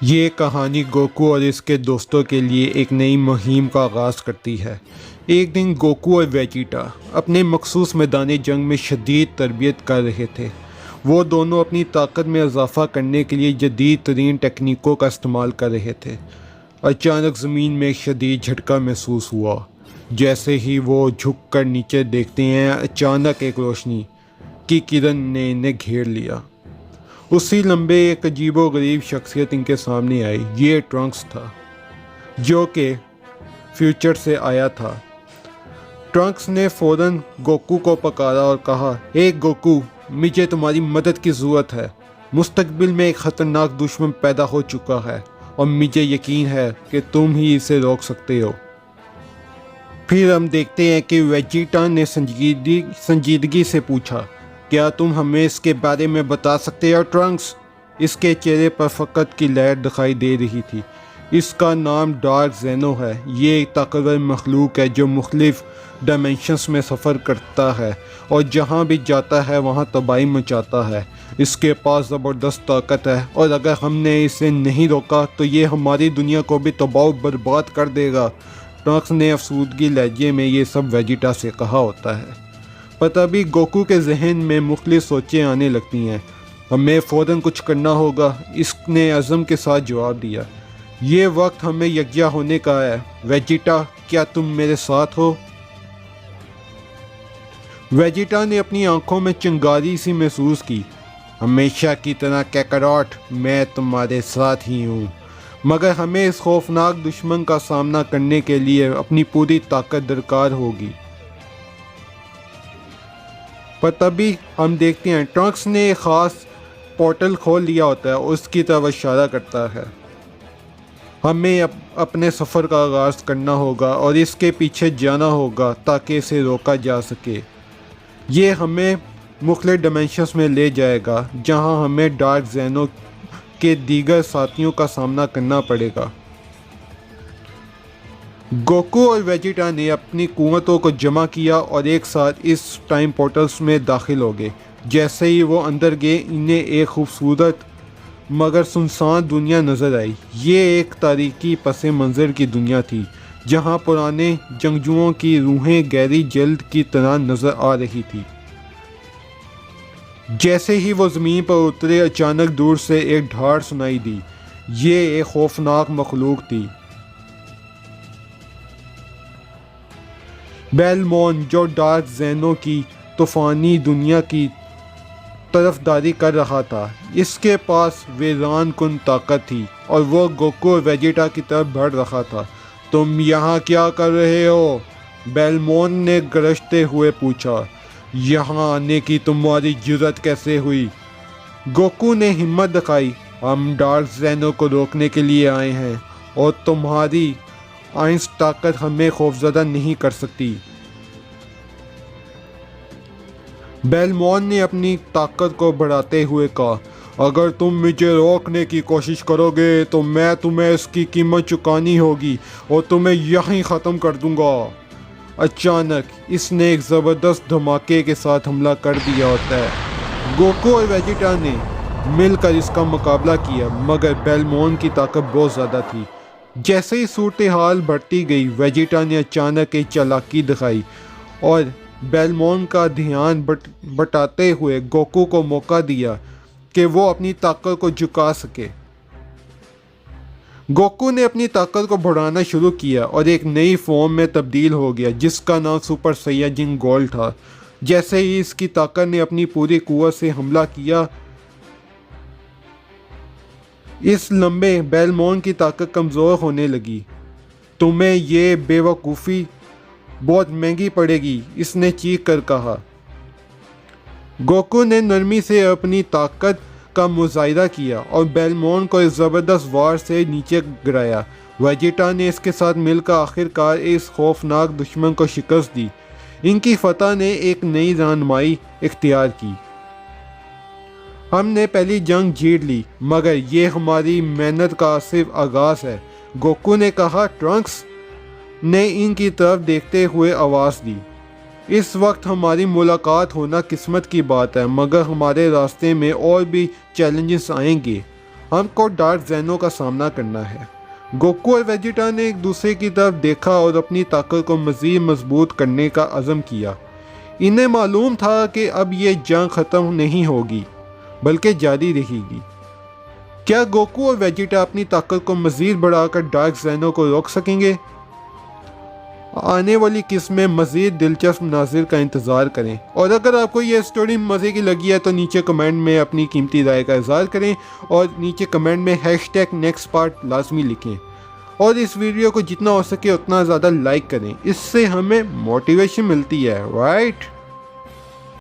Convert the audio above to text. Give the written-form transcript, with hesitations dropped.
یہ کہانی گوکو اور اس کے دوستوں کے لیے ایک نئی مہم کا آغاز کرتی ہے۔ ایک دن گوکو اور ویجیٹا اپنے مخصوص میدان جنگ میں شدید تربیت کر رہے تھے۔ وہ دونوں اپنی طاقت میں اضافہ کرنے کے لیے جدید ترین تکنیکوں کا استعمال کر رہے تھے۔ اچانک زمین میں ایک شدید جھٹکا محسوس ہوا۔ جیسے ہی وہ جھک کر نیچے دیکھتے ہیں، اچانک ایک روشنی کی کرن نے انہیں گھیر لیا۔ اسی لمحے ایک عجیب و غریب شخصیت ان کے سامنے آئی۔ یہ ٹرنکس تھا، جو کہ فیوچر سے آیا تھا۔ ٹرنکس نے فوراً گوکو کو پکارا اور کہا، اے گوکو، مجھے تمہاری مدد کی ضرورت ہے۔ مستقبل میں ایک خطرناک دشمن پیدا ہو چکا ہے اور مجھے یقین ہے کہ تم ہی اسے روک سکتے ہو۔ پھر ہم دیکھتے ہیں کہ ویجیٹا نے سنجیدگی سے پوچھا، کیا تم ہمیں اس کے بارے میں بتا سکتے ہو ٹرنکس؟ اس کے چہرے پر فقط کی لہر دکھائی دے رہی تھی۔ اس کا نام ڈارک زینو ہے۔ یہ ایک طاقتور مخلوق ہے جو مختلف ڈائمینشنز میں سفر کرتا ہے اور جہاں بھی جاتا ہے وہاں تباہی مچاتا ہے۔ اس کے پاس زبردست طاقت ہے اور اگر ہم نے اسے نہیں روکا تو یہ ہماری دنیا کو بھی تباہ و برباد کر دے گا۔ ٹرنکس نے افسردگی لہجے میں یہ سب ویجیٹا سے کہا ہوتا ہے۔ پتہ بھی گوکو کے ذہن میں مختلف سوچیں آنے لگتی ہیں۔ ہمیں فوراً کچھ کرنا ہوگا، اس نے عزم کے ساتھ جواب دیا۔ یہ وقت ہمیں یکجا ہونے کا ہے۔ ویجیٹا، کیا تم میرے ساتھ ہو؟ ویجیٹا نے اپنی آنکھوں میں چنگاری سی محسوس کی۔ ہمیشہ کی طرح کیکاروٹ، میں تمہارے ساتھ ہی ہوں، مگر ہمیں اس خوفناک دشمن کا سامنا کرنے کے لیے اپنی پوری طاقت درکار ہوگی۔ پر تبھی ہم دیکھتے ہیں ٹرنکس نے ایک خاص پورٹل کھول لیا ہوتا ہے اور اس کی طرف اشارہ کرتا ہے۔ ہمیں اپنے سفر کا آغاز کرنا ہوگا اور اس کے پیچھے جانا ہوگا تاکہ اسے روکا جا سکے۔ یہ ہمیں مختلف ڈائمینشنز میں لے جائے گا جہاں ہمیں ڈارک زینو کے دیگر ساتھیوں کا سامنا کرنا پڑے گا۔ گوکو اور ویجیٹا نے اپنی قوتوں کو جمع کیا اور ایک ساتھ اس ٹائم پورٹلز میں داخل ہو گئے۔ جیسے ہی وہ اندر گئے، انہیں ایک خوبصورت مگر سنسان دنیا نظر آئی۔ یہ ایک تاریکی پس منظر کی دنیا تھی جہاں پرانے جنگجوؤں کی روحیں گہری جلد کی طرح نظر آ رہی تھی۔ جیسے ہی وہ زمین پر اترے، اچانک دور سے ایک دھاڑ سنائی دی۔ یہ ایک خوفناک مخلوق تھی، بیلمون، جو ڈارک زینو کی طوفانی دنیا کی طرفداری کر رہا تھا۔ اس کے پاس ویران کن طاقت تھی اور وہ گوکو اور ویجیٹا کی طرف بڑھ رہا تھا۔ تم یہاں کیا کر رہے ہو؟ بیلمون نے گرجتے ہوئے پوچھا۔ یہاں آنے کی تمہاری جرأت کیسے ہوئی؟ گوکو نے ہمت دکھائی۔ ہم ڈارک زینو کو روکنے کے لیے آئے ہیں اور تمہاری آئنس طاقت ہمیں خوفزدہ نہیں کر سکتی۔ بیلمون نے اپنی طاقت کو بڑھاتے ہوئے کہا، اگر تم مجھے روکنے کی کوشش کرو گے تو میں تمہیں اس کی قیمت چکانی ہوگی اور تمہیں یہیں ختم کر دوں گا۔ اچانک اس نے ایک زبردست دھماکے کے ساتھ حملہ کر دیا ہوتا ہے۔ گوکو اور ویجیٹا نے مل کر اس کا مقابلہ کیا، مگر بیلمون کی طاقت بہت زیادہ تھی۔ جیسے ہی صورتحال بڑھتی گئی، ویجیٹا نے اچانک ایک چالاکی دکھائی اور بیلمون کا دھیان بٹاتے ہوئے گوکو کو موقع دیا کہ وہ اپنی طاقت کو جھکا سکے۔ گوکو نے اپنی طاقت کو بڑھانا شروع کیا اور ایک نئی فارم میں تبدیل ہو گیا جس کا نام سپر سیاجن گولڈ تھا۔ جیسے ہی اس کی طاقت نے اپنی پوری قوت سے حملہ کیا، اس لمحے بیلمون کی طاقت کمزور ہونے لگی۔ تمہیں یہ بے وقوفی بہت مہنگی پڑے گی، اس نے چیخ کر کہا۔ گوکو نے نرمی سے اپنی طاقت کا مظاہرہ کیا اور بیلمون کو اس زبردست وار سے نیچے گرایا۔ ویجیٹا نے اس کے ساتھ مل کر آخر کار اس خوفناک دشمن کو شکست دی۔ ان کی فتح نے ایک نئی رہنمائی اختیار کی۔ ہم نے پہلی جنگ جیت لی، مگر یہ ہماری محنت کا صرف آغاز ہے، گوکو نے کہا۔ ٹرنکس نے ان کی طرف دیکھتے ہوئے آواز دی، اس وقت ہماری ملاقات ہونا قسمت کی بات ہے، مگر ہمارے راستے میں اور بھی چیلنجز آئیں گے۔ ہم کو ڈارک زینوں کا سامنا کرنا ہے۔ گوکو اور ویجیٹا نے ایک دوسرے کی طرف دیکھا اور اپنی طاقت کو مزید مضبوط کرنے کا عزم کیا۔ انہیں معلوم تھا کہ اب یہ جنگ ختم نہیں ہوگی بلکہ جاری رہے گی۔ کیا گوکو اور ویجیٹا اپنی طاقت کو مزید بڑھا کر ڈارک زینوں کو روک سکیں گے؟ آنے والی قسم میں مزید دلچسپ مناظر کا انتظار کریں، اور اگر آپ کو یہ سٹوری مزے کی لگی ہے تو نیچے کمنٹ میں اپنی قیمتی رائے کا اظہار کریں، اور نیچے کمنٹ میں #نیکسٹ پارٹ لازمی لکھیں، اور اس ویڈیو کو جتنا ہو سکے اتنا زیادہ لائک کریں، اس سے ہمیں موٹیویشن ملتی ہے، رائٹ؟